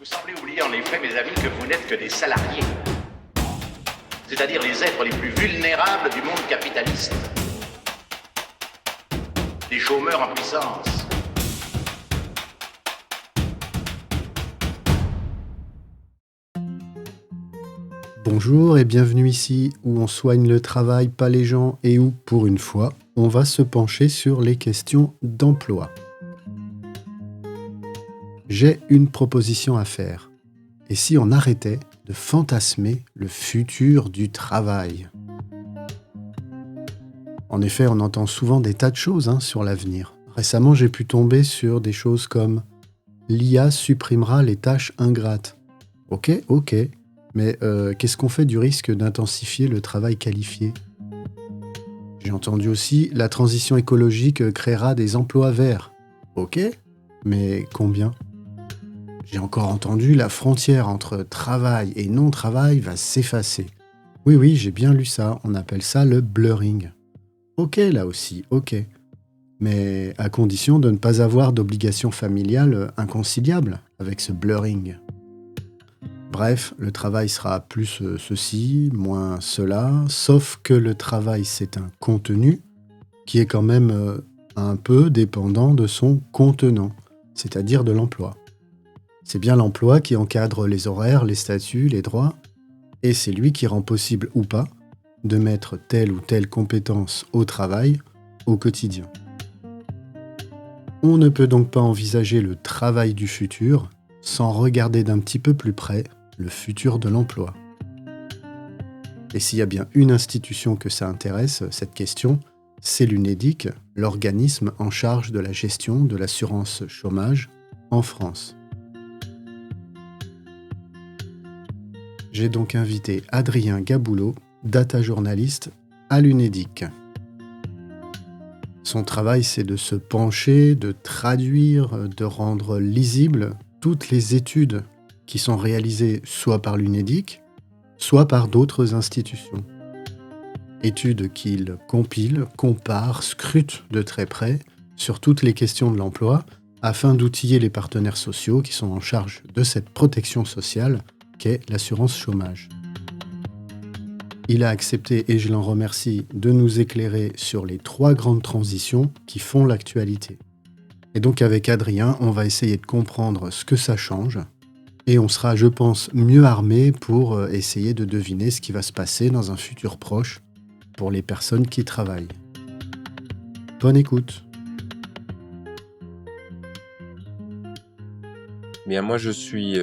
Vous semblez oublier en effet, mes amis, que vous n'êtes que des salariés, c'est-à-dire les êtres les plus vulnérables du monde capitaliste, des chômeurs en puissance. Bonjour et bienvenue ici où on soigne le travail, pas les gens, et où, pour une fois, on va se pencher sur les questions d'emploi. J'ai une proposition à faire. Et si on arrêtait de fantasmer le futur du travail ? En effet, on entend souvent des tas de choses sur l'avenir. Récemment, j'ai pu tomber sur des choses comme « l'IA supprimera les tâches ingrates ». Ok, mais qu'est-ce qu'on fait du risque d'intensifier le travail qualifié ? J'ai entendu aussi « la transition écologique créera des emplois verts ». Ok, mais combien ? J'ai encore entendu « la frontière entre travail et non-travail va s'effacer ». Oui, j'ai bien lu ça, on appelle ça le blurring. Ok, là aussi, ok. Mais à condition de ne pas avoir d'obligation familiale inconciliable avec ce blurring. Bref, le travail sera plus ceci, moins cela, sauf que le travail, c'est un contenu qui est quand même un peu dépendant de son contenant, c'est-à-dire de l'emploi. C'est bien l'emploi qui encadre les horaires, les statuts, les droits, et c'est lui qui rend possible ou pas de mettre telle ou telle compétence au travail au quotidien. On ne peut donc pas envisager le travail du futur sans regarder d'un petit peu plus près le futur de l'emploi. Et s'il y a bien une institution que ça intéresse, cette question, c'est l'UNEDIC, l'organisme en charge de la gestion de l'assurance chômage en France. J'ai donc invité Adrien Gaboulot, data journaliste à l'UNEDIC. Son travail, c'est de se pencher, de traduire, de rendre lisibles toutes les études qui sont réalisées soit par l'UNEDIC, soit par d'autres institutions. Études qu'il compile, compare, scrute de très près sur toutes les questions de l'emploi afin d'outiller les partenaires sociaux qui sont en charge de cette protection sociale qu'est l'assurance chômage. Il a accepté, et je l'en remercie, de nous éclairer sur les 3 grandes transitions qui font l'actualité. Et donc avec Adrien, on va essayer de comprendre ce que ça change, et on sera, je pense, mieux armé pour essayer de deviner ce qui va se passer dans un futur proche pour les personnes qui travaillent. Bonne écoute. Bien, moi, je suis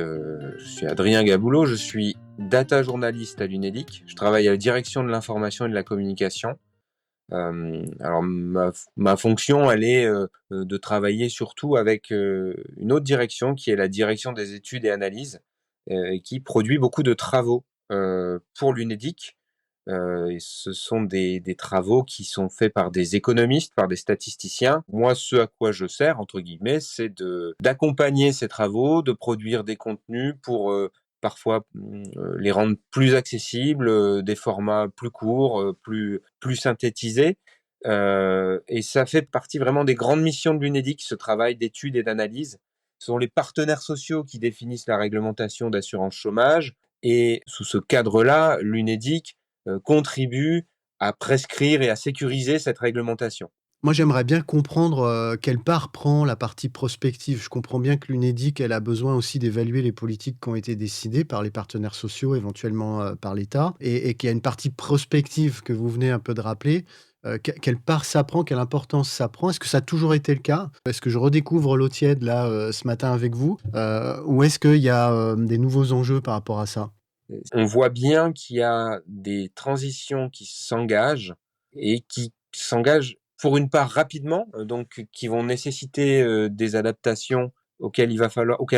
Adrien Gaboulot, je suis data journaliste à l'UNEDIC. Je travaille à la direction de l'information et de la communication. Alors, ma fonction, elle est de travailler surtout avec une autre direction qui est la direction des études et analyses et qui produit beaucoup de travaux pour l'UNEDIC. Et ce sont des travaux qui sont faits par des économistes, par des statisticiens. Moi, ce à quoi je sers, entre guillemets, c'est d'accompagner ces travaux, de produire des contenus pour parfois les rendre plus accessibles, des formats plus courts, plus synthétisés. Et ça fait partie vraiment des grandes missions de l'UNEDIC, ce travail d'étude et d'analyse. Ce sont les partenaires sociaux qui définissent la réglementation d'assurance chômage. Et sous ce cadre-là, l'UNEDIC contribue à prescrire et à sécuriser cette réglementation. Moi, j'aimerais bien comprendre quelle part prend la partie prospective. Je comprends bien que l'UNEDIC, elle a besoin aussi d'évaluer les politiques qui ont été décidées par les partenaires sociaux, éventuellement par l'État, et qu'il y a une partie prospective que vous venez un peu de rappeler. Quelle part ça prend, quelle importance ça prend? Est-ce que ça a toujours été le cas? Est-ce que je redécouvre l'eau tiède là ce matin avec vous? Ou est-ce qu'il y a des nouveaux enjeux par rapport à ça? On voit bien qu'il y a des transitions qui s'engagent et qui s'engagent pour une part rapidement, donc qui vont nécessiter des adaptations auxquelles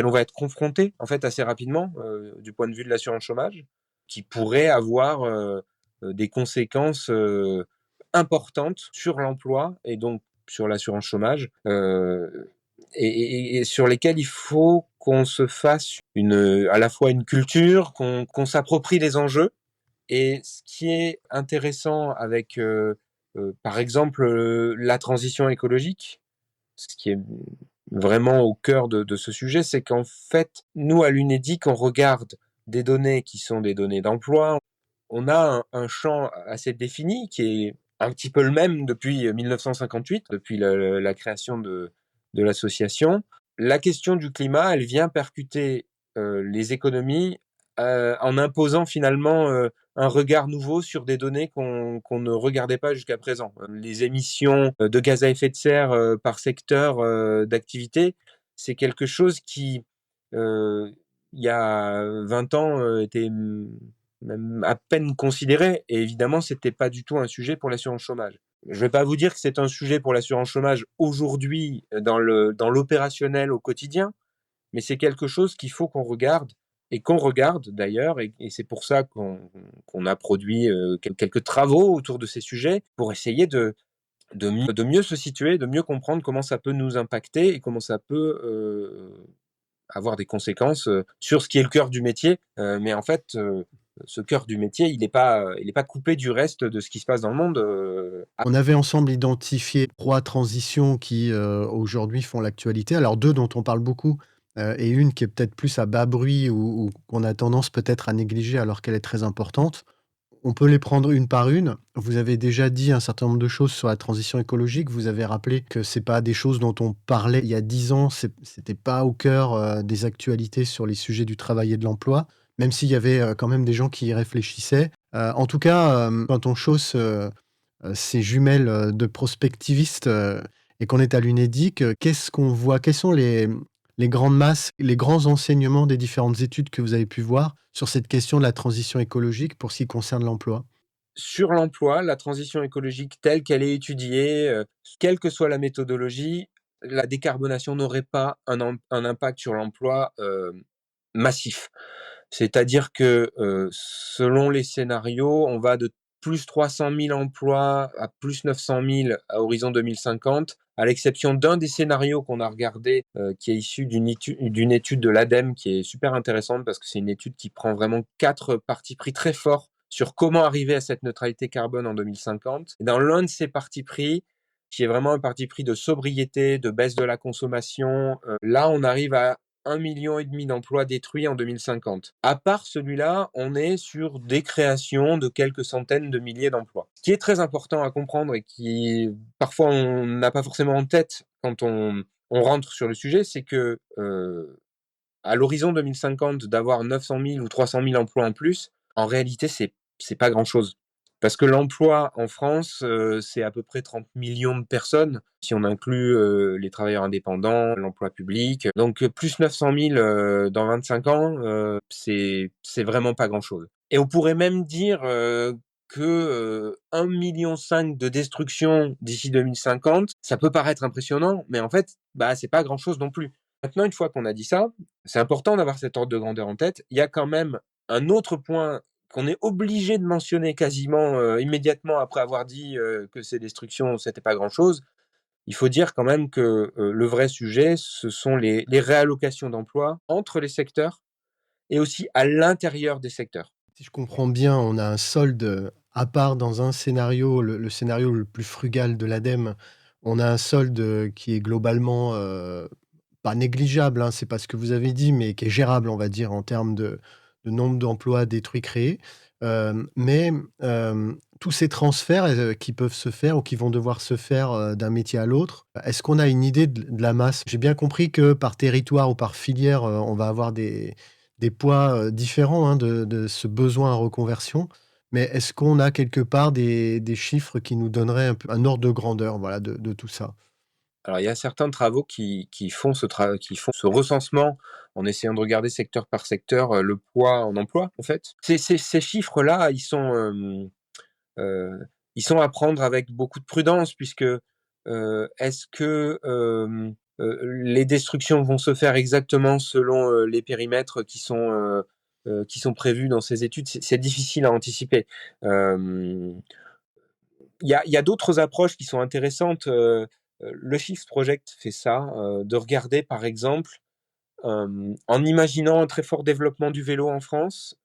on va être confronté en fait assez rapidement du point de vue de l'assurance chômage, qui pourraient avoir des conséquences importantes sur l'emploi et donc sur l'assurance chômage. Et sur lesquels il faut qu'on se fasse à la fois une culture, qu'on s'approprie les enjeux. Et ce qui est intéressant avec, par exemple, la transition écologique, ce qui est vraiment au cœur de ce sujet, c'est qu'en fait, nous, à l'UNEDIC, on regarde des données qui sont des données d'emploi. On a un champ assez défini qui est un petit peu le même depuis 1958, depuis la création de l'association. La question du climat, elle vient percuter les économies en imposant finalement un regard nouveau sur des données qu'on ne regardait pas jusqu'à présent. Les émissions de gaz à effet de serre par secteur d'activité, c'est quelque chose qui, il y a 20 ans, était même à peine considéré. Et évidemment, c'était pas du tout un sujet pour l'assurance chômage. Je vais pas vous dire que c'est un sujet pour l'assurance chômage aujourd'hui dans l'opérationnel au quotidien, mais c'est quelque chose qu'il faut qu'on regarde et qu'on regarde d'ailleurs, et c'est pour ça qu'on a produit quelques travaux autour de ces sujets pour essayer de mieux se situer, de mieux comprendre comment ça peut nous impacter et comment ça peut avoir des conséquences sur ce qui est le cœur du métier. Mais en fait, ce cœur du métier, il n'est pas coupé du reste de ce qui se passe dans le monde. On avait ensemble identifié 3 transitions qui, aujourd'hui font l'actualité. Alors 2 dont on parle beaucoup, et une qui est peut-être plus à bas bruit ou qu'on a tendance peut-être à négliger alors qu'elle est très importante. On peut les prendre une par une. Vous avez déjà dit un certain nombre de choses sur la transition écologique. Vous avez rappelé que c'est pas des choses dont on parlait il y a 10 ans, c'était pas au cœur, des actualités sur les sujets du travail et de l'emploi, même s'il y avait, quand même des gens qui y réfléchissaient. En tout cas, quand on chausse, ces jumelles, de prospectivistes, et qu'on est à l'UNEDIC, qu'est-ce qu'on voit? Quelles sont les grandes masses, les grands enseignements des différentes études que vous avez pu voir sur cette question de la transition écologique pour ce qui concerne l'emploi? Sur l'emploi, la transition écologique telle qu'elle est étudiée, quelle que soit la méthodologie, la décarbonation n'aurait pas un impact sur l'emploi massif. C'est-à-dire que selon les scénarios, on va de plus 300 000 emplois à plus 900 000 à horizon 2050, à l'exception d'un des scénarios qu'on a regardé, qui est issu d'une étude de l'ADEME qui est super intéressante parce que c'est une étude qui prend vraiment 4 partis pris très forts sur comment arriver à cette neutralité carbone en 2050. Et dans l'un de ces partis pris, qui est vraiment un parti pris de sobriété, de baisse de la consommation, là on arrive à 1,5 million d'emplois détruits en 2050. À part celui-là, on est sur des créations de quelques centaines de milliers d'emplois. Ce qui est très important à comprendre et qui parfois on n'a pas forcément en tête quand on rentre sur le sujet, c'est que à l'horizon 2050, d'avoir 900 000 ou 300 000 emplois en plus, en réalité, c'est pas grand-chose. Parce que l'emploi en France, c'est à peu près 30 millions de personnes, si on inclut les travailleurs indépendants, l'emploi public. Donc plus 900 000 dans 25 ans, c'est vraiment pas grand-chose. Et on pourrait même dire que 1,5 million de destruction d'ici 2050, ça peut paraître impressionnant, mais en fait, bah c'est pas grand-chose non plus. Maintenant, une fois qu'on a dit ça, c'est important d'avoir cet ordre de grandeur en tête. Il y a quand même un autre point qu'on est obligé de mentionner quasiment immédiatement après avoir dit que ces destructions, c'était pas grand-chose. Il faut dire quand même que le vrai sujet, ce sont les réallocations d'emplois entre les secteurs et aussi à l'intérieur des secteurs. Si je comprends bien, on a un solde, à part dans un scénario, le scénario le plus frugal de l'ADEME, on a un solde, qui est globalement, pas négligeable, hein, c'est pas ce que vous avez dit, mais qui est gérable, on va dire, en termes de nombre d'emplois détruits, créés. Mais, tous ces transferts, qui peuvent se faire ou qui vont devoir se faire, d'un métier à l'autre, est-ce qu'on a une idée de la masse? J'ai bien compris que par territoire ou par filière, on va avoir des poids, différents, hein, de ce besoin en reconversion. Mais est-ce qu'on a quelque part des chiffres qui nous donneraient un ordre de grandeur, voilà, de tout ça? Alors, il y a certains travaux qui font qui font ce recensement en essayant de regarder secteur par secteur le poids en emploi, en fait. Ces chiffres-là, ils sont à prendre avec beaucoup de prudence puisque est-ce que les destructions vont se faire exactement selon les périmètres qui sont prévus dans ces études? C'est difficile à anticiper. Euh, il y a d'autres approches qui sont intéressantes. Le Shift Project fait ça, de regarder par exemple, en imaginant un très fort développement du vélo en France,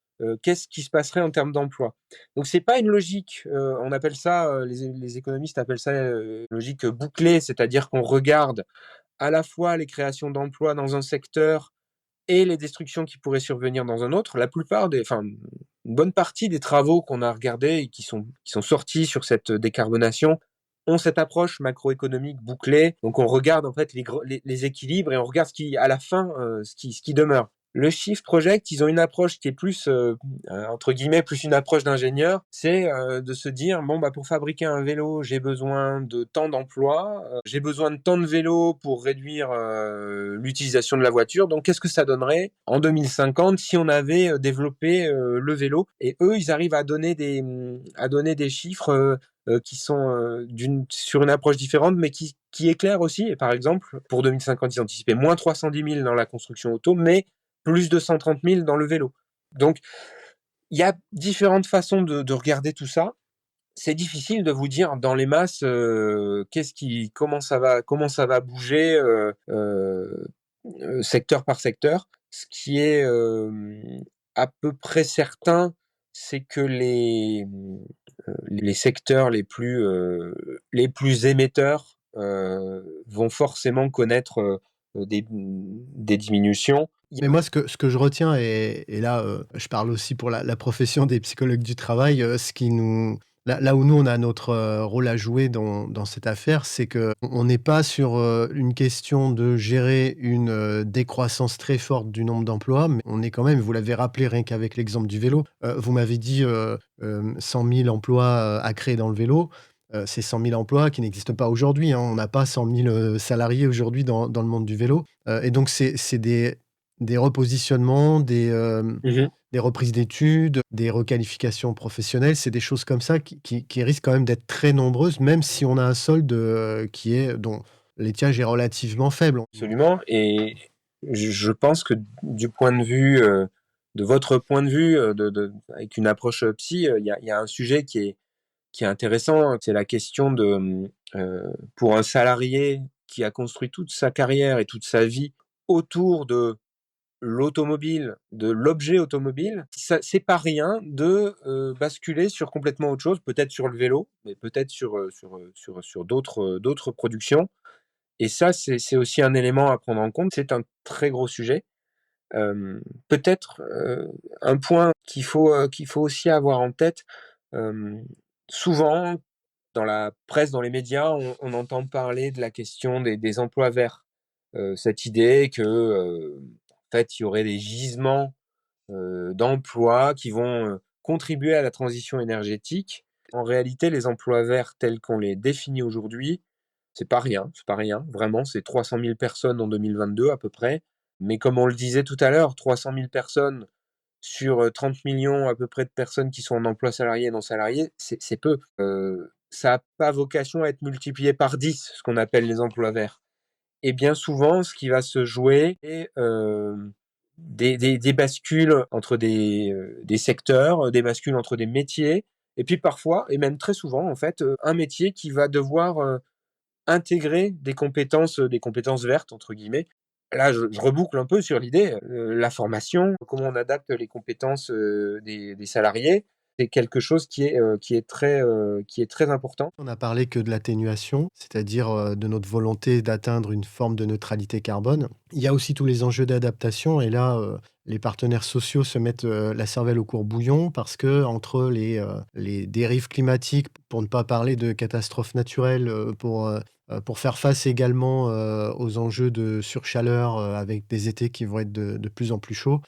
qu'est-ce qui se passerait en termes d'emploi? Donc c'est pas une logique, on appelle ça, les économistes appellent ça logique bouclée, c'est-à-dire qu'on regarde à la fois les créations d'emplois dans un secteur et les destructions qui pourraient survenir dans un autre. Une bonne partie des travaux qu'on a regardés et qui sont sortis sur cette décarbonation ont cette approche macroéconomique bouclée. Donc on regarde en fait les équilibres et on regarde à la fin, ce qui demeure. Le Shift Project, ils ont une approche qui est plus, entre guillemets, plus une approche d'ingénieur. C'est de se dire, bon, bah, pour fabriquer un vélo, j'ai besoin de tant d'emplois, j'ai besoin de tant de vélos pour réduire l'utilisation de la voiture. Donc, qu'est-ce que ça donnerait en 2050 si on avait développé le vélo? Et eux, ils arrivent à donner des chiffres qui sont sur une approche différente, mais qui éclairent aussi. Et par exemple, pour 2050, ils anticipaient moins 310 000 dans la construction auto, mais plus de 130 000 dans le vélo. Donc, il y a différentes façons de regarder tout ça. C'est difficile de vous dire dans les masses comment ça va bouger secteur par secteur. Ce qui est à peu près certain, c'est que les secteurs les plus émetteurs vont forcément connaître des diminutions. Mais moi, ce que je retiens, et là, je parle aussi pour la profession des psychologues du travail, là où nous, on a notre rôle à jouer dans cette affaire, c'est qu'on n'est pas sur une question de gérer une décroissance très forte du nombre d'emplois, mais on est quand même, vous l'avez rappelé rien qu'avec l'exemple du vélo, vous m'avez dit 100 000 emplois à créer dans le vélo. C'est 100 000 emplois qui n'existent pas aujourd'hui, hein. On n'a pas 100 000 salariés aujourd'hui dans le monde du vélo. Et donc, c'est des repositionnements, des reprises d'études, des requalifications professionnelles. C'est des choses comme ça qui risquent quand même d'être très nombreuses, même si on a un solde dont l'étiage est relativement faible. Absolument. Et je pense que du point de vue, de votre point de vue, avec une approche psy, il y a un sujet qui est intéressant. C'est la question pour un salarié qui a construit toute sa carrière et toute sa vie autour de l'automobile, de l'objet automobile, c'est pas rien de basculer sur complètement autre chose, peut-être sur le vélo, mais peut-être sur d'autres productions. Et ça, c'est aussi un élément à prendre en compte. C'est un très gros sujet. Peut-être un point qu'il faut aussi avoir en tête. Souvent, dans la presse, dans les médias, on entend parler de la question des emplois verts. Cette idée que, en fait, il y aurait des gisements d'emplois qui vont contribuer à la transition énergétique. En réalité, les emplois verts tels qu'on les définit aujourd'hui, c'est pas rien, vraiment, c'est 300 000 personnes en 2022 à peu près. Mais comme on le disait tout à l'heure, 300 000 personnes sur 30 millions à peu près de personnes qui sont en emploi salarié et non salarié, c'est peu. Ça n'a pas vocation à être multiplié par 10, ce qu'on appelle les emplois verts. Et bien souvent, ce qui va se jouer, c'est des bascules entre des secteurs, des bascules entre des métiers, et puis parfois, et même très souvent, en fait, un métier qui va devoir intégrer des compétences vertes, entre guillemets. Là, je reboucle un peu sur l'idée, la formation, comment on adapte les compétences des salariés, c'est quelque chose qui est très important. On a parlé que de l'atténuation, c'est-à-dire de notre volonté d'atteindre une forme de neutralité carbone. Il y a aussi tous les enjeux d'adaptation, et là, les partenaires sociaux se mettent la cervelle au courbouillon parce que entre les dérives climatiques, pour ne pas parler de catastrophes naturelles, pour faire face également aux enjeux de surchaleur avec des étés qui vont être de plus en plus chauds.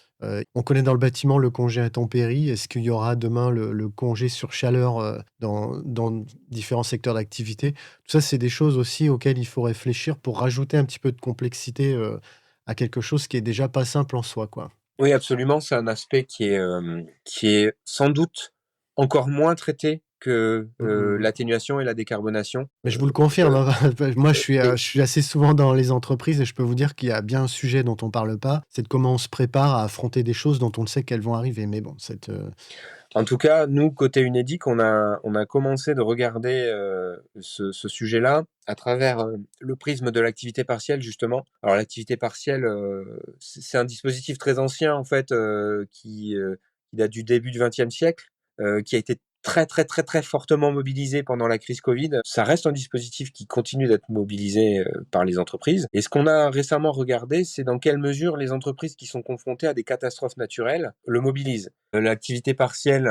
On connaît dans le bâtiment le congé intempéries. Est-ce qu'il y aura demain le congé surchaleur dans différents secteurs d'activité? Tout ça, c'est des choses aussi auxquelles il faut réfléchir pour rajouter un petit peu de complexité à quelque chose qui est déjà pas simple en soi, quoi. Oui, absolument, c'est un aspect qui est sans doute encore moins traité que l'atténuation et la décarbonation. Mais je vous le confirme, hein, moi je suis assez souvent dans les entreprises et je peux vous dire qu'il y a bien un sujet dont on parle pas, c'est de comment on se prépare à affronter des choses dont on le sait qu'elles vont arriver. Mais bon, En tout cas, nous, côté Unédic, on a commencé de regarder ce sujet-là à travers le prisme de l'activité partielle, justement. Alors, l'activité partielle, c'est un dispositif très ancien, en fait, qui date du début du XXe siècle, qui a été très, très, très, très fortement mobilisé pendant la crise Covid. Ça reste un dispositif qui continue d'être mobilisé par les entreprises. Et ce qu'on a récemment regardé, c'est dans quelle mesure les entreprises qui sont confrontées à des catastrophes naturelles le mobilisent. L'activité partielle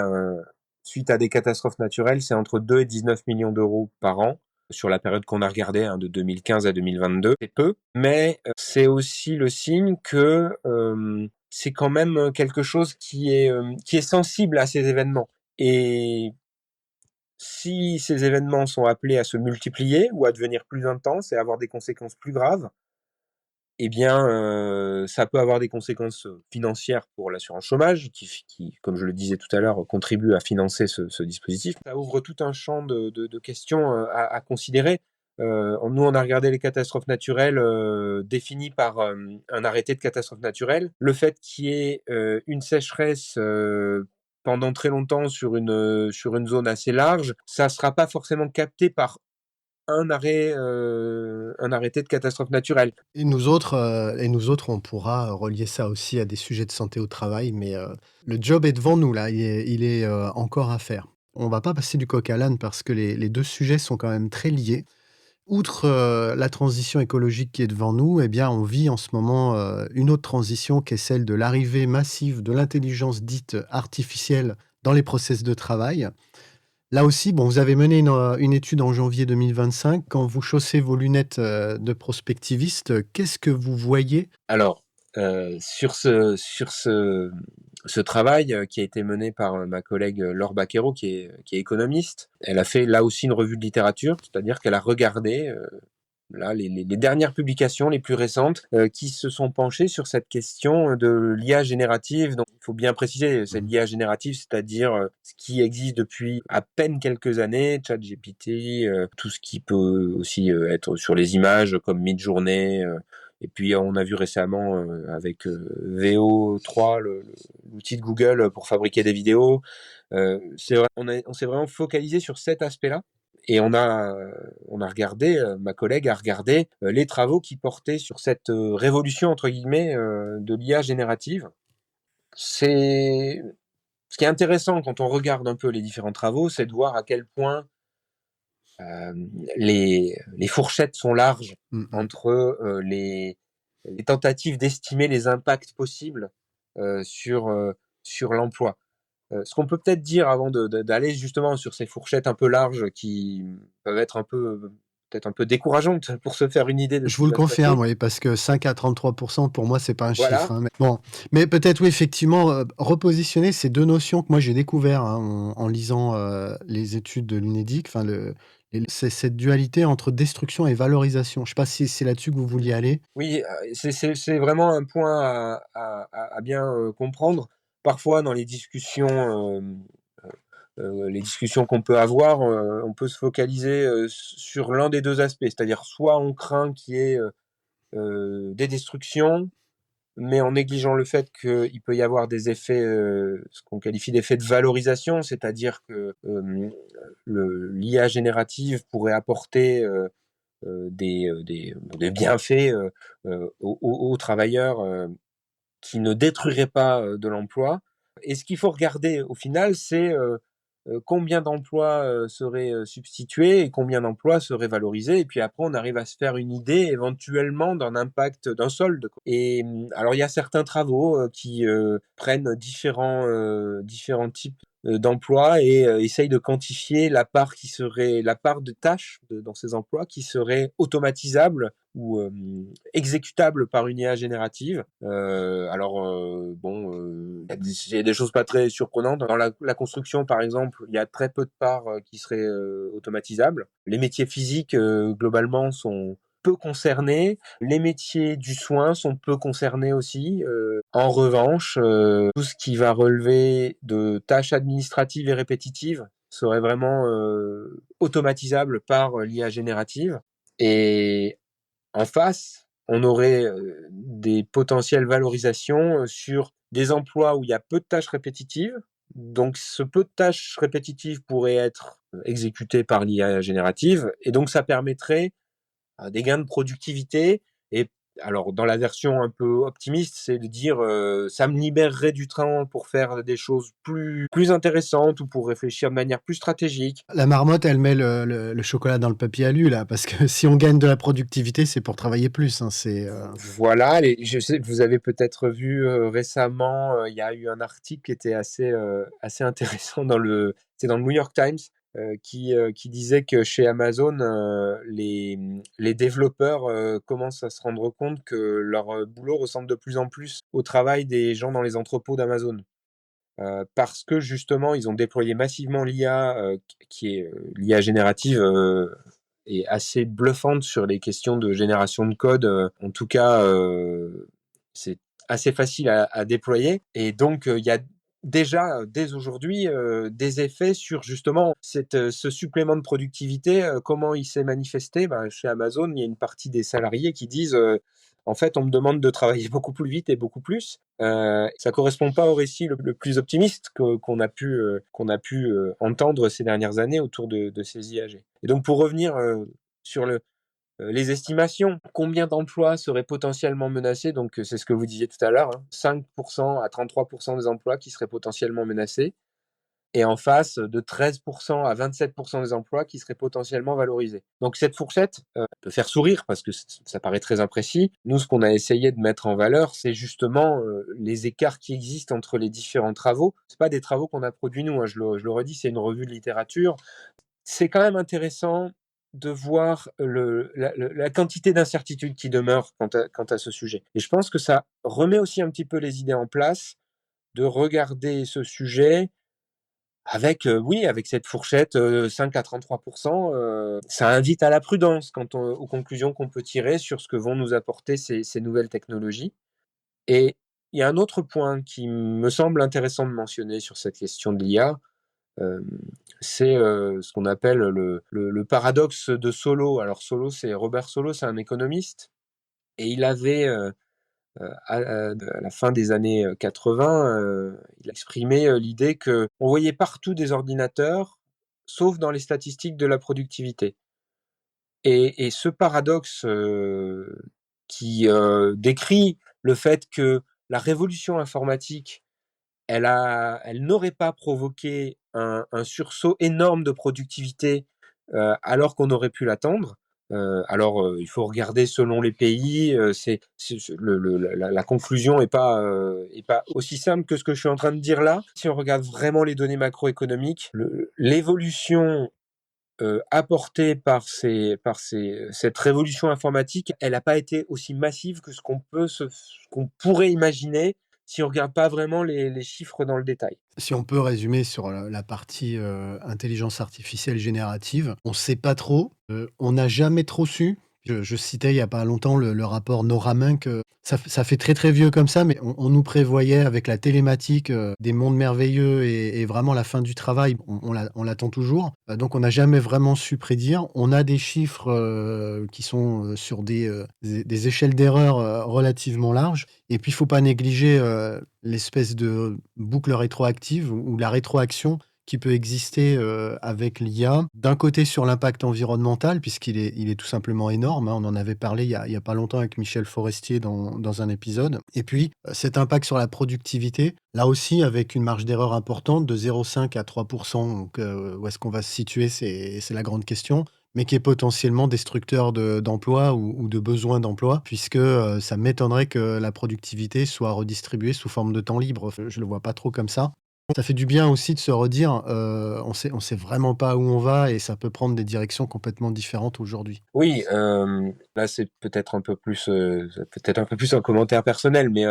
suite à des catastrophes naturelles, c'est entre 2 et 19 millions d'euros par an sur la période qu'on a regardée, hein, de 2015 à 2022. C'est peu, mais c'est aussi le signe que c'est quand même quelque chose qui est sensible à ces événements. Et si ces événements sont appelés à se multiplier ou à devenir plus intenses et avoir des conséquences plus graves, eh bien, ça peut avoir des conséquences financières pour l'assurance chômage, qui, comme je le disais tout à l'heure, contribue à financer ce dispositif. Ça ouvre tout un champ de questions à considérer. Nous, on a regardé les catastrophes naturelles définies par un arrêté de catastrophe naturelle. Le fait qu'il y ait une sécheresse pendant très longtemps sur une zone assez large, ça sera pas forcément capté par un arrêté de catastrophe naturelle. Et nous autres, on pourra relier ça aussi à des sujets de santé au travail, mais le job est devant nous là, il est encore à faire. On va pas passer du coq à l'âne parce que les 2 sujets sont quand même très liés. Outre, la transition écologique qui est devant nous, eh bien, on vit en ce moment, une autre transition qui est celle de l'arrivée massive de l'intelligence dite artificielle dans les process de travail. Là aussi, bon, vous avez mené une étude en janvier 2025. Quand vous chaussez vos lunettes, de prospectiviste, qu'est-ce que vous voyez? Alors, sur ce travail qui a été mené par ma collègue Laure Baquero, qui est économiste, elle a fait là aussi une revue de littérature, c'est-à-dire qu'elle a regardé là les dernières publications les plus récentes qui se sont penchées sur cette question de l'IA générative. Donc, il faut bien préciser, c'est Mmh. l'IA générative, c'est-à-dire ce qui existe depuis à peine quelques années, ChatGPT, tout ce qui peut aussi être sur les images comme Midjourney. Et puis on a vu récemment avec VO3, l'outil de Google pour fabriquer des vidéos. On s'est vraiment focalisé sur cet aspect-là. Et on a regardé, ma collègue a regardé les travaux qui portaient sur cette révolution entre guillemets de l'IA générative. C'est ce qui est intéressant quand on regarde un peu les différents travaux, c'est de voir à quel point les fourchettes sont larges Mmh mh. entre les tentatives d'estimer les impacts possibles sur l'emploi. Ce qu'on peut peut-être dire avant d'aller justement sur ces fourchettes un peu larges qui peuvent être peut-être un peu décourageantes pour se faire une idée de ce Je vous qui le va se confirme, passer. oui, parce que 5 à 33 pour moi, c'est pas un chiffre, Voilà. hein, mais bon. Mais peut-être, oui, effectivement, repositionner ces 2 notions que moi j'ai découvert, hein, en lisant, les études de l'UNEDIC, enfin c'est cette dualité entre destruction et valorisation. Je sais pas si c'est là-dessus que vous vouliez aller? Oui, c'est vraiment un point à bien comprendre. Parfois, dans les discussions qu'on peut avoir, on peut se focaliser sur l'un des deux aspects. C'est-à-dire, soit on craint qu'il y ait des destructions, mais en négligeant le fait qu'il peut y avoir des effets, ce qu'on qualifie d'effets de valorisation, c'est-à-dire que l'IA générative pourrait apporter des bienfaits aux travailleurs qui ne détruiraient pas de l'emploi. Et ce qu'il faut regarder au final, c'est combien d'emplois seraient substitués et combien d'emplois seraient valorisés. Et puis après, on arrive à se faire une idée éventuellement d'un impact, d'un solde. Et alors, il y a certains travaux qui prennent différents types d'emplois et essayent de quantifier la part de tâches dans ces emplois qui seraient automatisables ou exécutables par une IA générative. Bon, il y a des choses pas très surprenantes. Dans la construction, par exemple, il y a très peu de parts qui seraient automatisables. Les métiers physiques, globalement, sont peu concernés. Les métiers du soin sont peu concernés aussi. En revanche, tout ce qui va relever de tâches administratives et répétitives serait vraiment automatisable par l'IA générative. Et en face, on aurait des potentielles valorisations sur des emplois où il y a peu de tâches répétitives. Donc, ce peu de tâches répétitives pourrait être exécuté par l'IA générative, et donc ça permettrait des gains de productivité et Alors, dans la version un peu optimiste, c'est de dire ça me libérerait du temps pour faire des choses plus intéressantes ou pour réfléchir de manière plus stratégique. La marmotte, elle met le chocolat dans le papier alu, là, parce que si on gagne de la productivité, c'est pour travailler plus. Hein, Voilà, je sais que vous avez peut-être vu récemment, il y a eu un article qui était assez intéressant c'est dans le New York Times, qui disait que chez Amazon, les développeurs commencent à se rendre compte que leur boulot ressemble de plus en plus au travail des gens dans les entrepôts d'Amazon. Parce que justement, ils ont déployé massivement l'IA, qui est l'IA générative, est assez bluffante sur les questions de génération de code. En tout cas, c'est assez facile à déployer. Et donc, il y a déjà, dès aujourd'hui, des effets sur justement ce supplément de productivité. Comment il s'est manifesté? Chez Amazon, il y a une partie des salariés qui disent en fait, on me demande de travailler beaucoup plus vite et beaucoup plus. Ça correspond pas au récit le plus optimiste qu'on a pu entendre ces dernières années autour de ces IAG. Et donc, pour revenir sur les estimations, combien d'emplois seraient potentiellement menacés? Donc, c'est ce que vous disiez tout à l'heure, hein, 5% à 33% des emplois qui seraient potentiellement menacés. Et en face, de 13% à 27% des emplois qui seraient potentiellement valorisés. Donc cette fourchette peut faire sourire parce que ça paraît très imprécis. Nous, ce qu'on a essayé de mettre en valeur, c'est justement les écarts qui existent entre les différents travaux. C'est pas des travaux qu'on a produits nous, hein, je le redis, c'est une revue de littérature. C'est quand même intéressant de voir la quantité d'incertitudes qui demeure quant à ce sujet. Et je pense que ça remet aussi un petit peu les idées en place, de regarder ce sujet avec, oui, avec cette fourchette, 5 à 33%, ça invite à la prudence aux conclusions qu'on peut tirer sur ce que vont nous apporter ces nouvelles technologies. Et il y a un autre point qui me semble intéressant de mentionner sur cette question de l'IA, hem, c'est, ce qu'on appelle le paradoxe de Solow. Alors Solow, c'est Robert Solow, c'est un économiste et il avait, à la fin des années 80, il a exprimé l'idée qu'on voyait partout des ordinateurs, sauf dans les statistiques de la productivité. Et ce paradoxe qui décrit le fait que la révolution informatique, elle n'aurait pas provoqué un sursaut énorme de productivité alors qu'on aurait pu l'attendre. Il faut regarder selon les pays. La conclusion est pas aussi simple que ce que je suis en train de dire là. Si on regarde vraiment les données macroéconomiques, l'évolution apportée par cette révolution informatique, elle n'a pas été aussi massive que ce qu'on pourrait imaginer si on regarde pas vraiment les chiffres dans le détail. Si on peut résumer sur la partie intelligence artificielle générative, on ne sait pas trop, on n'a jamais trop su. Je citais il n'y a pas longtemps le rapport Noraminck. Ça fait très très vieux comme ça, mais on nous prévoyait avec la télématique des mondes merveilleux et vraiment la fin du travail. On l'attend toujours. Donc on n'a jamais vraiment su prédire. On a des chiffres qui sont sur des échelles d'erreur relativement larges. Et puis il ne faut pas négliger l'espèce de boucle rétroactive ou la rétroaction qui peut exister avec l'IA. D'un côté sur l'impact environnemental, il est tout simplement énorme. Hein. On en avait parlé il y a pas longtemps avec Michel Forestier dans un épisode. Et puis cet impact sur la productivité, là aussi avec une marge d'erreur importante de 0,5 à 3%. Donc où est-ce qu'on va se situer, c'est la grande question, mais qui est potentiellement destructeur d'emplois ou de besoins d'emploi, puisque ça m'étonnerait que la productivité soit redistribuée sous forme de temps libre. Je le vois pas trop comme ça. Ça fait du bien aussi de se redire, on sait vraiment pas où on va et ça peut prendre des directions complètement différentes aujourd'hui. Oui, là c'est peut-être un peu plus, un commentaire personnel, mais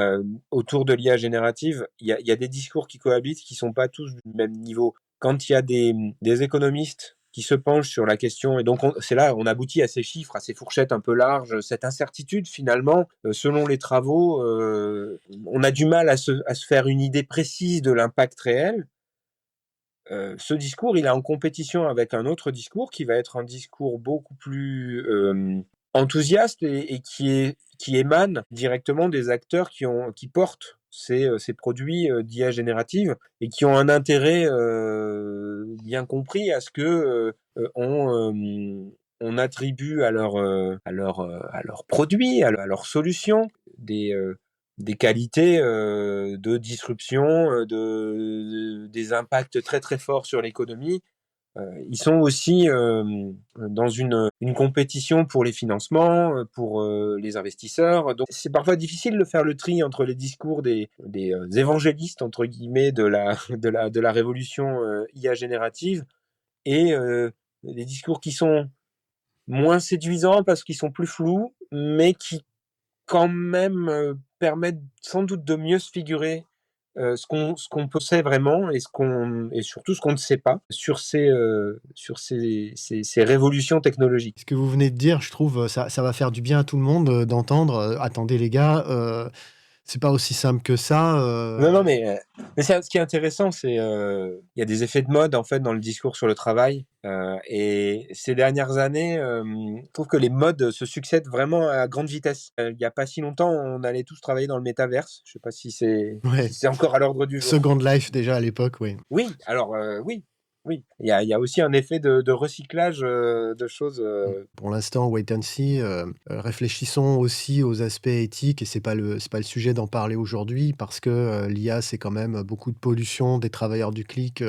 autour de l'IA générative, il y a des discours qui cohabitent, qui sont pas tous du même niveau. Quand il y a des économistes qui se penchent sur la question et donc c'est là, on aboutit à ces chiffres, à ces fourchettes un peu larges, cette incertitude finalement, selon les travaux, on a du mal à se faire une idée précise de l'impact réel. Ce discours, il est en compétition avec un autre discours qui va être un discours beaucoup plus enthousiaste et qui émane directement des acteurs qui portent ces produits d'IA générative et qui ont un intérêt bien compris à ce que on attribue à leurs produits, à leurs solutions, des qualités de disruption, des impacts très très forts sur l'économie. Ils sont aussi dans une compétition pour les financements, pour les investisseurs. Donc c'est parfois difficile de faire le tri entre les discours des évangélistes, entre guillemets, de la révolution IA générative et les discours qui sont moins séduisants parce qu'ils sont plus flous, mais qui quand même permettent sans doute de mieux se figurer ce qu'on possède vraiment et surtout ce qu'on ne sait pas sur ces révolutions technologiques. Ce que vous venez de dire, je trouve, ça va faire du bien à tout le monde d'entendre. Attendez les gars, c'est pas aussi simple que ça. Non, non, mais ce qui est intéressant, c'est il y a des effets de mode en fait dans le discours sur le travail. Et ces dernières années, je trouve que les modes se succèdent vraiment à grande vitesse. Il n'y a pas si longtemps, on allait tous travailler dans le métaverse. Je sais pas Ouais. si c'est encore à l'ordre du jour. Second Life déjà à l'époque, oui. Oui, alors oui, oui. Il y a aussi un effet de recyclage de choses. Pour l'instant, wait and see. Réfléchissons aussi aux aspects éthiques et c'est pas le sujet d'en parler aujourd'hui parce que l'IA, c'est quand même beaucoup de pollution des travailleurs du clic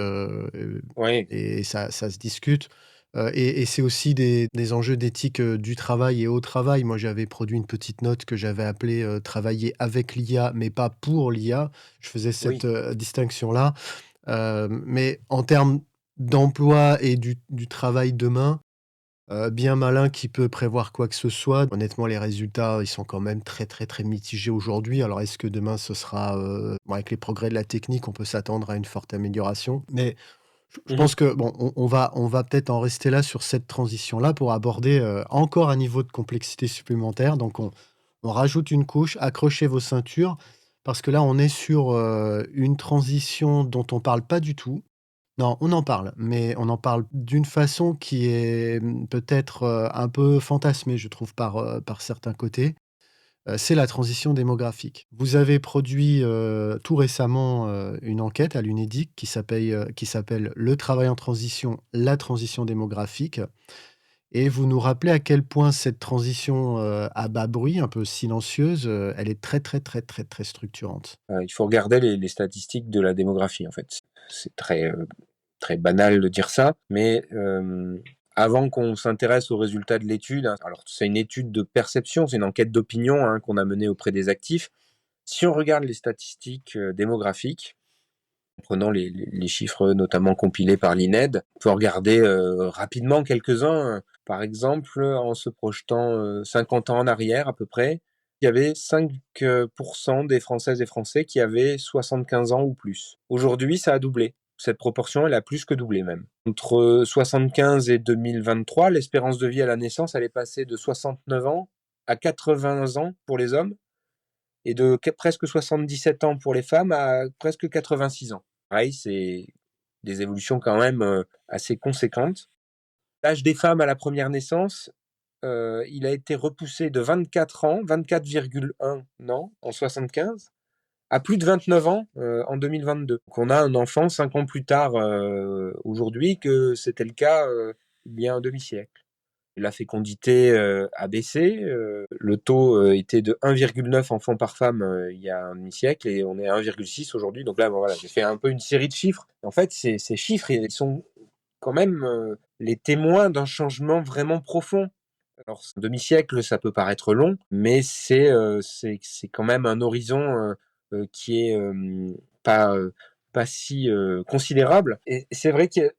Oui, et ça se discute. Et c'est aussi des enjeux d'éthique du travail et au travail. Moi, j'avais produit une petite note que j'avais appelée travailler avec l'IA, mais pas pour l'IA. Je faisais cette oui. distinction-là. Mais en termes d'emploi et du travail demain, bien malin qui peut prévoir quoi que ce soit. Honnêtement, les résultats, ils sont quand même très, très, très mitigés aujourd'hui. Alors est-ce que demain ce sera, bon avec les progrès de la technique, on peut s'attendre à une forte amélioration. Mais je Mmh. pense que bon, on va peut-être en rester là sur cette transition-là pour aborder, encore un niveau de complexité supplémentaire. Donc on rajoute une couche, accrochez vos ceintures, parce que là on est sur, une transition dont on parle pas du tout. Non, on en parle, mais on en parle d'une façon qui est, peut-être, un peu fantasmée, je trouve, par certains côtés. C'est la transition démographique. Vous avez produit, tout récemment, une enquête à l'UNEDIC qui s'appelle «Le travail en transition, la transition démographique» et vous nous rappelez à quel point cette transition, à bas bruit, un peu silencieuse, elle est très, très, très, très, très structurante. Il faut regarder les statistiques de la démographie, en fait. C'est très banal de dire ça, mais avant qu'on s'intéresse aux résultats de l'étude, hein, alors c'est une étude de perception, c'est une enquête d'opinion hein, qu'on a menée auprès des actifs. Si on regarde les statistiques démographiques, en prenant les chiffres notamment compilés par l'INED, on peut regarder rapidement quelques-uns. Par exemple, en se projetant 50 ans en arrière à peu près, il y avait 5% des Françaises et Français qui avaient 75 ans ou plus. Aujourd'hui, ça a doublé. Cette proportion, elle a plus que doublé même. Entre 75 et 2023, l'espérance de vie à la naissance, elle est passée de 69 ans à 80 ans pour les hommes et de presque 77 ans pour les femmes à presque 86 ans. Pareil, c'est des évolutions quand même assez conséquentes. L'âge des femmes à la première naissance, il a été repoussé de 24 ans, 24,1 ans en 75, à plus de 29 ans en 2022. Donc on a un enfant 5 ans plus tard aujourd'hui que c'était le cas il y a un demi-siècle. La fécondité a baissé. Le taux était de 1,9 enfants par femme il y a un demi-siècle et on est à 1,6 aujourd'hui. Donc là, bon, voilà, j'ai fait un peu une série de chiffres. En fait, ces chiffres, ils sont quand même les témoins d'un changement vraiment profond. Alors, un demi-siècle, ça peut paraître long, mais c'est quand même un horizon qui est pas, pas si considérable. Et c'est vrai que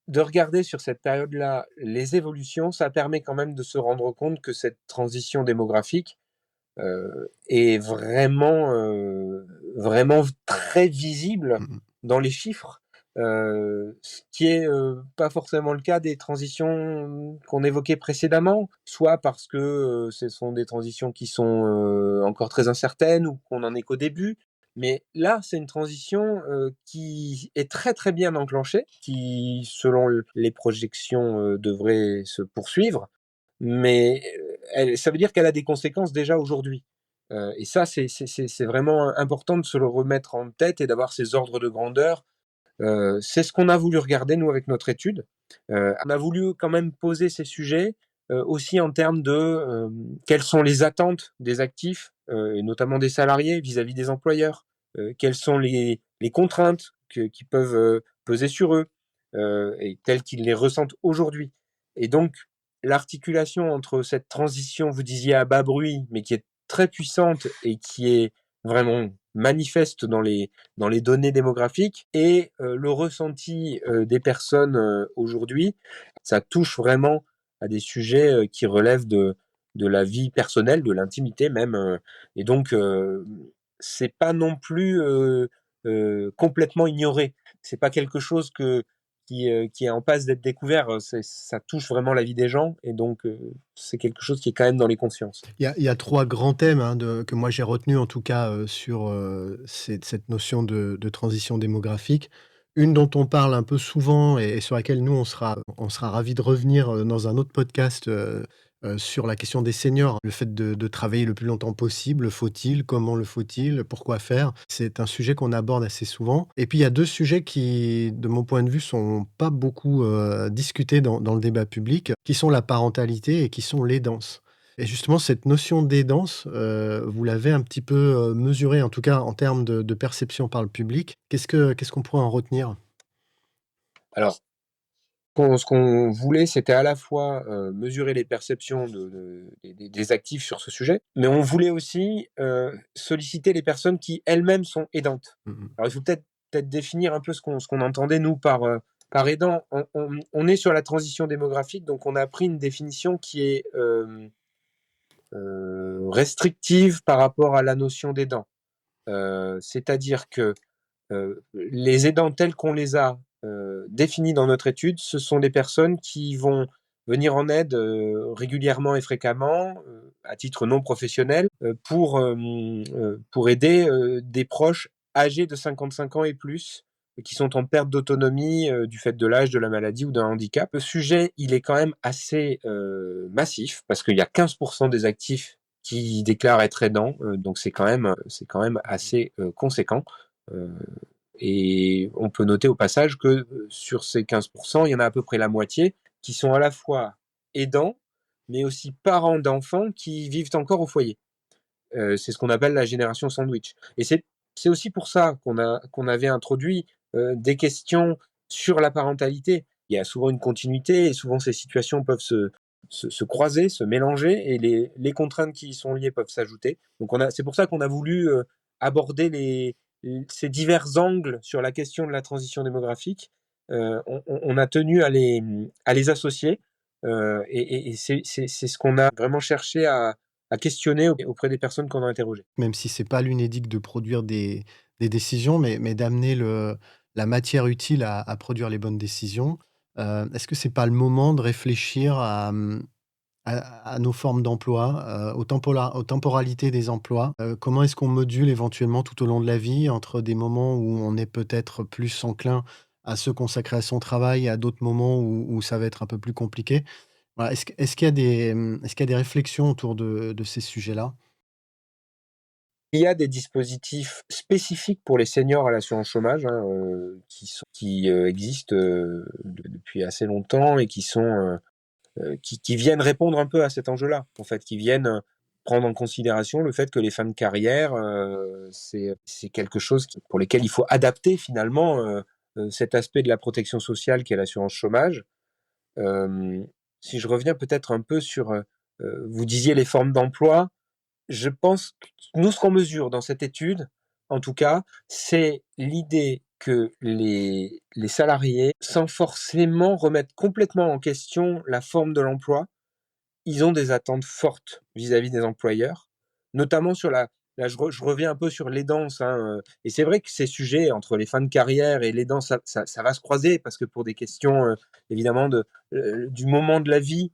de regarder sur cette période-là les évolutions, ça permet quand même de se rendre compte que cette transition démographique est vraiment très visible Mmh. dans les chiffres, ce qui est pas forcément le cas des transitions qu'on évoquait précédemment, soit parce que ce sont des transitions qui sont encore très incertaines ou qu'on en est qu'au début, mais là, c'est une transition qui est très très bien enclenchée, qui, selon les projections, devrait se poursuivre, mais ça veut dire qu'elle a des conséquences déjà aujourd'hui. Et ça, c'est vraiment important de se le remettre en tête et d'avoir ces ordres de grandeur. C'est ce qu'on a voulu regarder, nous, avec notre étude. On a voulu quand même poser ces sujets aussi en termes de quelles sont les attentes des actifs, et notamment des salariés vis-à-vis des employeurs, quelles sont les contraintes qui peuvent peser sur eux, et telles qu'ils les ressentent aujourd'hui. Et donc, l'articulation entre cette transition, vous disiez à bas bruit, mais qui est très puissante et qui est vraiment manifeste dans les données démographiques, et le ressenti des personnes aujourd'hui, ça touche vraiment à des sujets qui relèvent de la vie personnelle, de l'intimité même. Et donc, c'est pas non plus complètement ignoré. C'est pas quelque chose qui est en passe d'être découvert. Ça touche vraiment la vie des gens, et donc c'est quelque chose qui est quand même dans les consciences. Il y a 3 grands thèmes, hein, que moi j'ai retenus en tout cas, sur, cette notion de transition démographique. Une dont on parle un peu souvent et sur laquelle nous on sera ravis de revenir, dans un autre podcast, sur la question des seniors. Le fait de travailler le plus longtemps possible, faut-il? Comment le faut-il? Pourquoi faire? C'est un sujet qu'on aborde assez souvent. Et puis il y a 2 sujets qui, de mon point de vue, sont pas beaucoup, discutés dans le débat public, qui sont la parentalité et qui sont l'aidance. Et justement, cette notion d'aidance, vous l'avez un petit peu, mesurée, en tout cas en termes de perception par le public. Qu'est-ce qu'on pourrait en retenir? Alors, ce qu'on voulait, c'était à la fois mesurer les perceptions des actifs sur ce sujet, mais on voulait aussi solliciter les personnes qui elles-mêmes sont aidantes. Mmh mh. Alors, il faut peut-être définir un peu ce qu'on entendait, nous, par aidant. On est sur la transition démographique, donc on a pris une définition qui est restrictive par rapport à la notion d'aidant. C'est-à-dire que les aidants tels qu'on les a définis dans notre étude, ce sont des personnes qui vont venir en aide régulièrement et fréquemment, à titre non professionnel, pour aider des proches âgés de 55 ans et plus, qui sont en perte d'autonomie du fait de l'âge, de la maladie ou d'un handicap. Le sujet, il est quand même assez massif, parce qu'il y a 15% des actifs qui déclarent être aidants, donc c'est quand même assez conséquent. Euh, et on peut noter au passage que sur ces 15%, il y en a à peu près la moitié qui sont à la fois aidants, mais aussi parents d'enfants qui vivent encore au foyer. C'est ce qu'on appelle la génération sandwich. Et c'est aussi pour ça qu'on avait introduit des questions sur la parentalité. Il y a souvent une continuité, et souvent ces situations peuvent se croiser, se mélanger, et les contraintes qui y sont liées peuvent s'ajouter. Donc c'est pour ça qu'on a voulu aborder ces divers angles sur la question de la transition démographique. On a tenu à les associer, et c'est ce qu'on a vraiment cherché à questionner auprès des personnes qu'on a interrogées. Même si c'est pas l'Unédic de produire des décisions, mais d'amener la matière utile à produire les bonnes décisions. Est-ce que c'est pas le moment de réfléchir à nos formes d'emploi, aux temporalités des emplois? Comment est-ce qu'on module éventuellement tout au long de la vie entre des moments où on est peut-être plus enclin à se consacrer à son travail et à d'autres moments où ça va être un peu plus compliqué? Voilà, est-ce qu'il y a des réflexions autour de ces sujets-là? Il y a des dispositifs spécifiques pour les seniors à l'assurance chômage, hein, qui existent depuis assez longtemps, et qui viennent répondre un peu à cet enjeu-là, en fait, qui viennent prendre en considération le fait que les fins de carrière, c'est quelque chose pour lesquels il faut adapter finalement cet aspect de la protection sociale qu'est l'assurance chômage. Euh, Si je reviens peut-être un peu sur, vous disiez les formes d'emploi, je pense que nous, ce qu'on mesure dans cette étude, en tout cas, c'est l'idée que les salariés, sans forcément remettre complètement en question la forme de l'emploi, ils ont des attentes fortes vis-à-vis des employeurs, notamment sur là, je reviens un peu sur l'aidance, hein, et c'est vrai que ces sujets entre les fins de carrière et l'aidance, ça va se croiser, parce que pour des questions évidemment du moment de la vie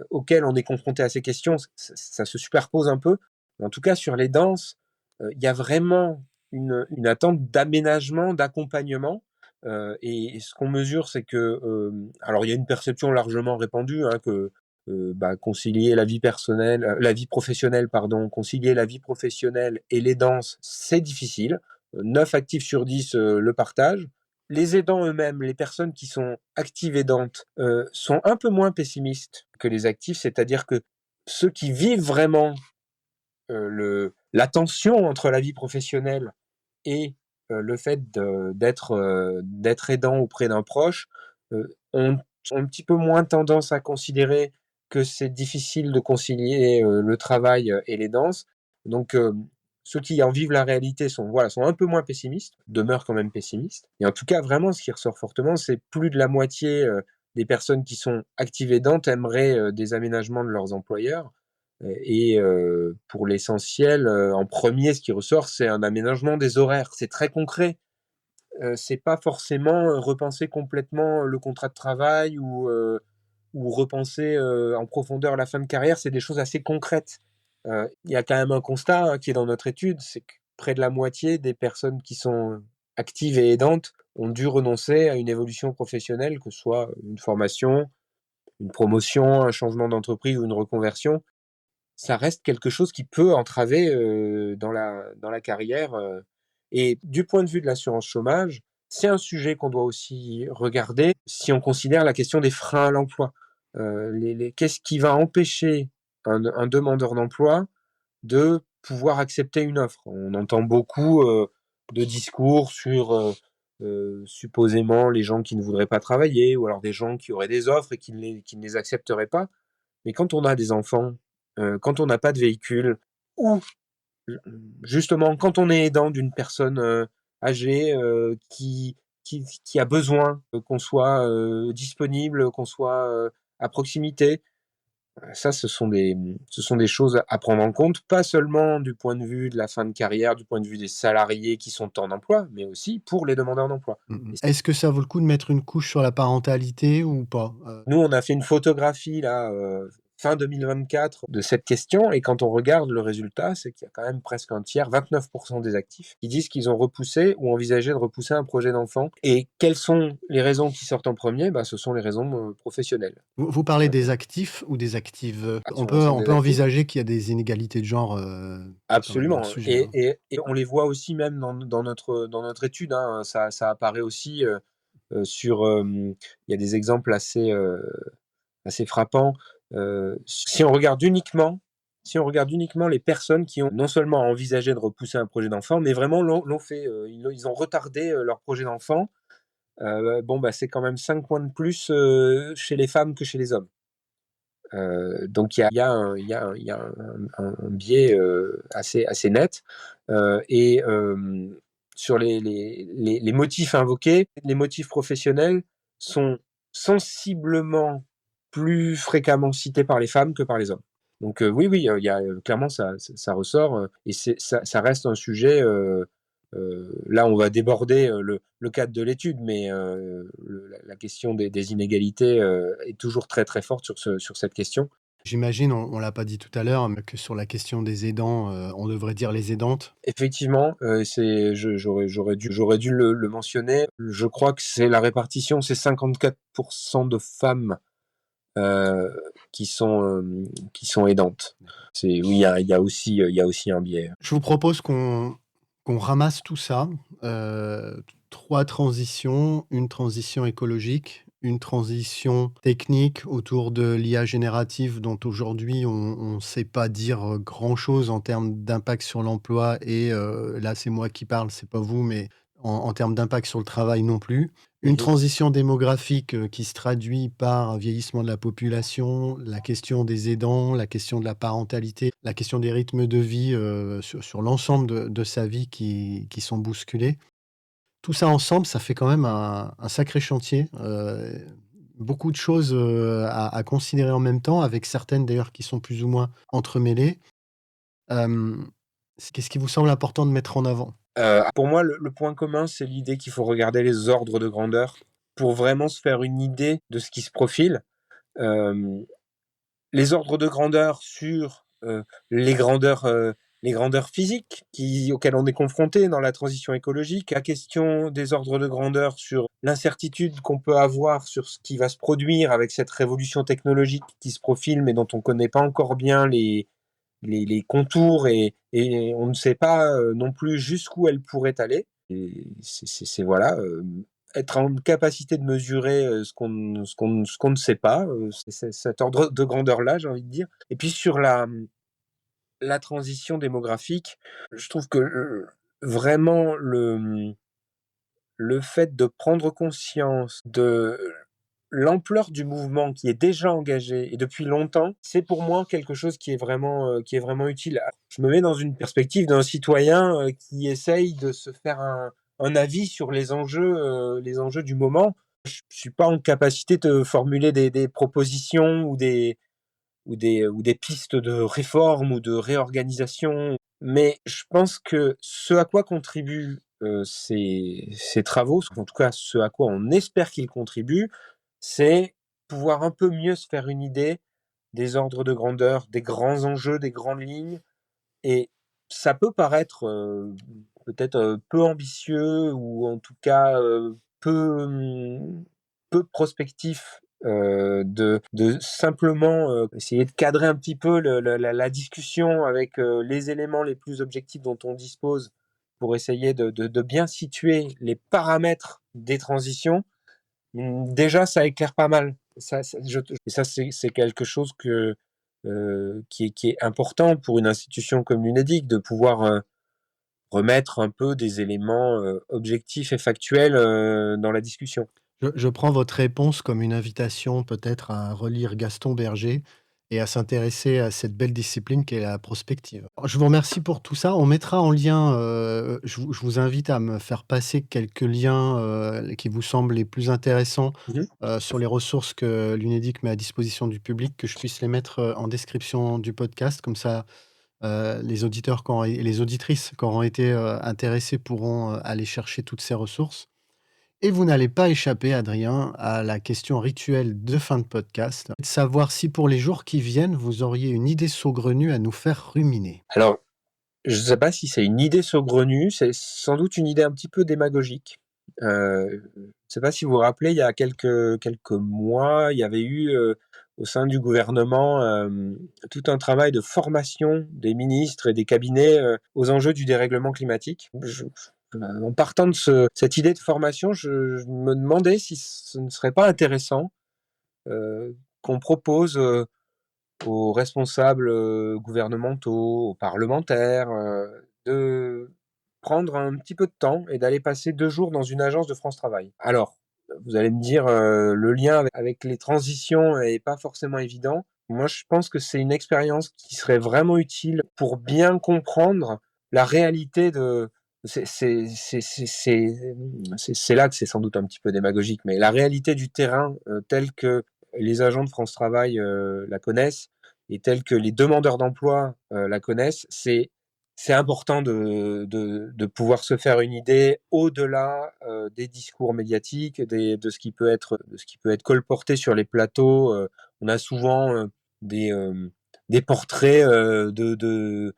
auquel on est confronté à ces questions, ça se superpose un peu. Mais en tout cas, sur l'aidance, il y a vraiment une attente d'aménagement, d'accompagnement. Et ce qu'on mesure, c'est que, alors il y a une perception largement répandue, hein, que concilier la vie personnelle, la vie professionnelle, pardon, concilier la vie professionnelle et l'aidance, c'est difficile. 9 actifs sur 10 le partagent. les aidants eux-mêmes, les personnes qui sont actives aidantes, sont un peu moins pessimistes que les actifs, c'est-à-dire que ceux qui vivent vraiment la tension entre la vie professionnelle et le fait d'être aidant auprès d'un proche, ont un petit peu moins tendance à considérer que c'est difficile de concilier le travail et les danses. Donc, ceux qui en vivent la réalité sont un peu moins pessimistes, demeurent quand même pessimistes. Et en tout cas, vraiment, ce qui ressort fortement, c'est plus de la moitié des personnes qui sont actives aidantes aimeraient des aménagements de leurs employeurs. Et pour l'essentiel, en premier, ce qui ressort, c'est un aménagement des horaires. C'est très concret. C'est pas forcément repenser complètement le contrat de travail ou repenser en profondeur la fin de carrière. C'est des choses assez concrètes. Il y a quand même un constat qui est dans notre étude, c'est que près de la moitié des personnes qui sont actives et aidantes ont dû renoncer à une évolution professionnelle, que ce soit une formation, une promotion, un changement d'entreprise ou une reconversion. Ça reste quelque chose qui peut entraver dans la carrière. Et du point de vue de l'assurance chômage, c'est un sujet qu'on doit aussi regarder si on considère la question des freins à l'emploi. Qu'est-ce qui va empêcher un demandeur d'emploi de pouvoir accepter une offre? On entend beaucoup de discours sur supposément les gens qui ne voudraient pas travailler, ou alors des gens qui auraient des offres et qui ne les accepteraient pas. Mais quand on a des enfants, quand on n'a pas de véhicule, ou justement quand on est aidant d'une personne âgée qui a besoin qu'on soit disponible, qu'on soit à proximité, ça, ce sont des choses à prendre en compte, pas seulement du point de vue de la fin de carrière, du point de vue des salariés qui sont en emploi, mais aussi pour les demandeurs d'emploi. Est-ce que ça vaut le coup de mettre une couche sur la parentalité ou pas? Nous, on a fait une photographie là, fin 2024 de cette question, et quand on regarde le résultat, c'est qu'il y a quand même presque un tiers, 29% des actifs, qui disent qu'ils ont repoussé ou envisagé de repousser un projet d'enfant. Et quelles sont les raisons qui sortent en premier? Ce sont les raisons professionnelles. Vous parlez des actifs ou des actives? Ah, On ce peut sont on des peut actifs. envisager qu'il y a des inégalités de genre, dans le Absolument, sujet, hein. et on les voit aussi même dans notre étude, hein. Ça apparaît aussi il y a des exemples assez frappant. Si on regarde uniquement les personnes qui ont non seulement envisagé de repousser un projet d'enfant, mais vraiment l'ont fait, ils ont retardé leur projet d'enfant, c'est quand même 5 points de plus chez les femmes que chez les hommes. Donc il y a un biais assez net. Et sur les motifs invoqués, les motifs professionnels sont sensiblement plus fréquemment cités par les femmes que par les hommes. Donc oui, il y a clairement ça ressort, et ça reste un sujet. Là, on va déborder le cadre de l'étude, mais la question des inégalités est toujours très très forte sur cette question. J'imagine, on l'a pas dit tout à l'heure, mais que sur la question des aidants, on devrait dire les aidantes. Effectivement, j'aurais dû le mentionner. Je crois que c'est la répartition, c'est 54% de femmes euh, qui sont aidantes. Oui, il y a aussi un biais. Je vous propose qu'on ramasse tout ça, 3 transitions, une transition écologique, une transition technique autour de l'IA générative dont aujourd'hui on ne sait pas dire grand-chose en termes d'impact sur l'emploi et là c'est moi qui parle, c'est pas vous, mais en termes d'impact sur le travail non plus. Une Mhm. transition démographique qui se traduit par un vieillissement de la population, la question des aidants, la question de la parentalité, la question des rythmes de vie sur l'ensemble de sa vie qui sont bousculés. Tout ça ensemble, ça fait quand même un sacré chantier. Beaucoup de choses à considérer en même temps, avec certaines d'ailleurs qui sont plus ou moins entremêlées. Euh, Qu'est-ce qui vous semble important de mettre en avant? Pour moi, le point commun, c'est l'idée qu'il faut regarder les ordres de grandeur pour vraiment se faire une idée de ce qui se profile. Euh, les ordres de grandeur sur les grandeurs physiques auxquelles on est confronté dans la transition écologique, la question des ordres de grandeur sur l'incertitude qu'on peut avoir sur ce qui va se produire avec cette révolution technologique qui se profile, mais dont on ne connaît pas encore bien les contours, et on ne sait pas non plus jusqu'où elle pourrait aller. Et voilà. être en capacité de mesurer ce qu'on ne sait pas, c'est cet ordre de grandeur-là, j'ai envie de dire. Et puis sur la transition démographique, je trouve que vraiment le fait de prendre conscience de l'ampleur du mouvement qui est déjà engagé et depuis longtemps, c'est pour moi quelque chose qui est vraiment utile. Je me mets dans une perspective d'un citoyen qui essaye de se faire un avis sur les enjeux du moment. Je suis pas en capacité de formuler des propositions ou des pistes de réforme ou de réorganisation. Mais je pense que ce à quoi contribuent ces travaux, en tout cas ce à quoi on espère qu'ils contribuent, c'est pouvoir un peu mieux se faire une idée des ordres de grandeur, des grands enjeux, des grandes lignes. Et ça peut paraître peut-être peu ambitieux ou en tout cas peu prospectif de simplement essayer de cadrer un petit peu la discussion avec les éléments les plus objectifs dont on dispose pour essayer de bien situer les paramètres des transitions. Déjà, ça éclaire pas mal. Et ça, c'est quelque chose qui est important pour une institution comme l'UNEDIC, de pouvoir remettre un peu des éléments objectifs et factuels dans la discussion. Je prends votre réponse comme une invitation peut-être à relire Gaston Berger et à s'intéresser à cette belle discipline qu'est la prospective. Je vous remercie pour tout ça. On mettra en lien, je vous invite à me faire passer quelques liens qui vous semblent les plus intéressants sur les ressources que l'UNEDIC met à disposition du public, que je puisse les mettre en description du podcast. Comme ça, les auditeurs et les auditrices qui auront été intéressés pourront aller chercher toutes ces ressources. Et vous n'allez pas échapper, Adrien, à la question rituelle de fin de podcast, de savoir si pour les jours qui viennent, vous auriez une idée saugrenue à nous faire ruminer. Alors, je ne sais pas si c'est une idée saugrenue, c'est sans doute une idée un petit peu démagogique. Je ne sais pas si vous vous rappelez, il y a quelques mois, il y avait eu au sein du gouvernement tout un travail de formation des ministres et des cabinets aux enjeux du dérèglement climatique. En partant de cette idée de formation, je me demandais si ce ne serait pas intéressant qu'on propose aux responsables gouvernementaux, aux parlementaires, de prendre un petit peu de temps et d'aller passer 2 jours dans une agence de France Travail. Alors, vous allez me dire, le lien avec les transitions est pas forcément évident. Moi, je pense que c'est une expérience qui serait vraiment utile pour bien comprendre la réalité de c'est là que c'est sans doute un petit peu démagogique, mais la réalité du terrain, telle que les agents de France Travail la connaissent et telle que les demandeurs d'emploi la connaissent, c'est important de pouvoir se faire une idée au-delà des discours médiatiques, de ce qui peut être colporté sur les plateaux. On a souvent des portraits de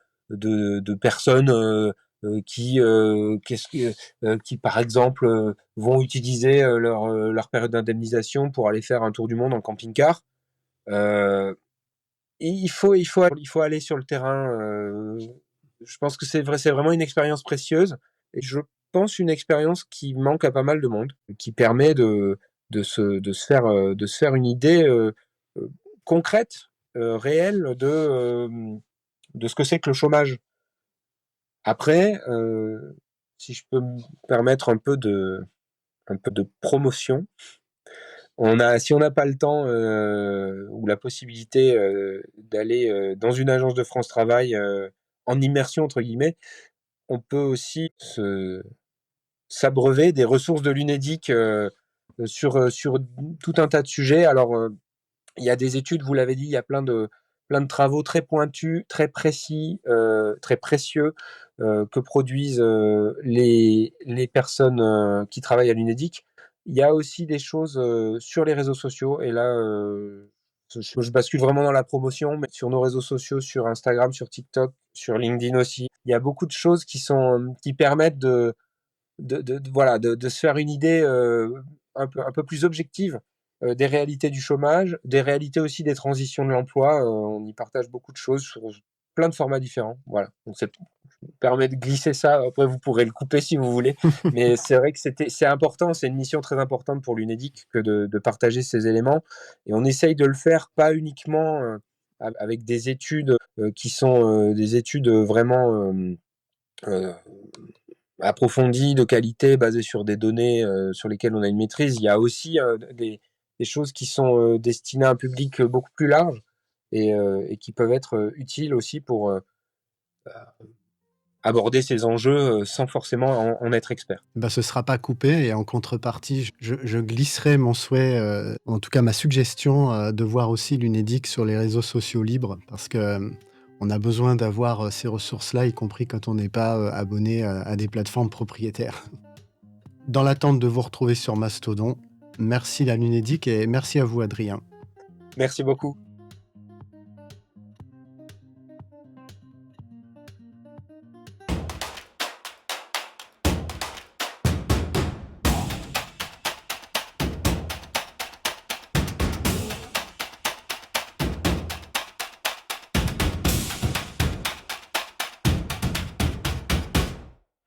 personnes qui, par exemple, vont utiliser leur période d'indemnisation pour aller faire un tour du monde en camping-car. Il faut aller sur le terrain. Je pense que c'est vraiment une expérience précieuse. Et je pense une expérience qui manque à pas mal de monde, qui permet de se faire une idée concrète, réelle de ce que c'est que le chômage. Après, si je peux me permettre un peu de promotion, si on n'a pas le temps ou la possibilité d'aller dans une agence de France Travail en immersion entre guillemets, on peut aussi s'abreuver des ressources de l'UNEDIC sur tout un tas de sujets. Alors, il y a des études, vous l'avez dit, il y a plein de travaux très pointus, très précis, très précieux que produisent les personnes qui travaillent à l'UNEDIC. Il y a aussi des choses sur les réseaux sociaux. Et là, je bascule vraiment dans la promotion, mais sur nos réseaux sociaux, sur Instagram, sur TikTok, sur LinkedIn aussi. Il y a beaucoup de choses qui permettent voilà, de se faire une idée un peu plus objective des réalités du chômage, des réalités aussi des transitions de l'emploi. On y partage beaucoup de choses sur plein de formats différents. Voilà, donc c'est tout. me permets de glisser ça. Après, vous pourrez le couper si vous voulez. Mais c'est vrai que c'est important. C'est une mission très importante pour l'UNEDIC que de partager ces éléments. Et on essaye de le faire pas uniquement avec des études qui sont des études vraiment approfondies, de qualité, basées sur des données sur lesquelles on a une maîtrise. Il y a aussi des choses qui sont destinées à un public beaucoup plus large et qui peuvent être utiles aussi pour aborder ces enjeux sans forcément en être expert. Bah, ce sera pas coupé et en contrepartie, je glisserai mon souhait, en tout cas ma suggestion, de voir aussi l'UNEDIC sur les réseaux sociaux libres parce que, on a besoin d'avoir, ces ressources-là, y compris quand on n'est pas, abonné à des plateformes propriétaires. Dans l'attente de vous retrouver sur Mastodon, merci à l'UNEDIC et merci à vous Adrien. Merci beaucoup.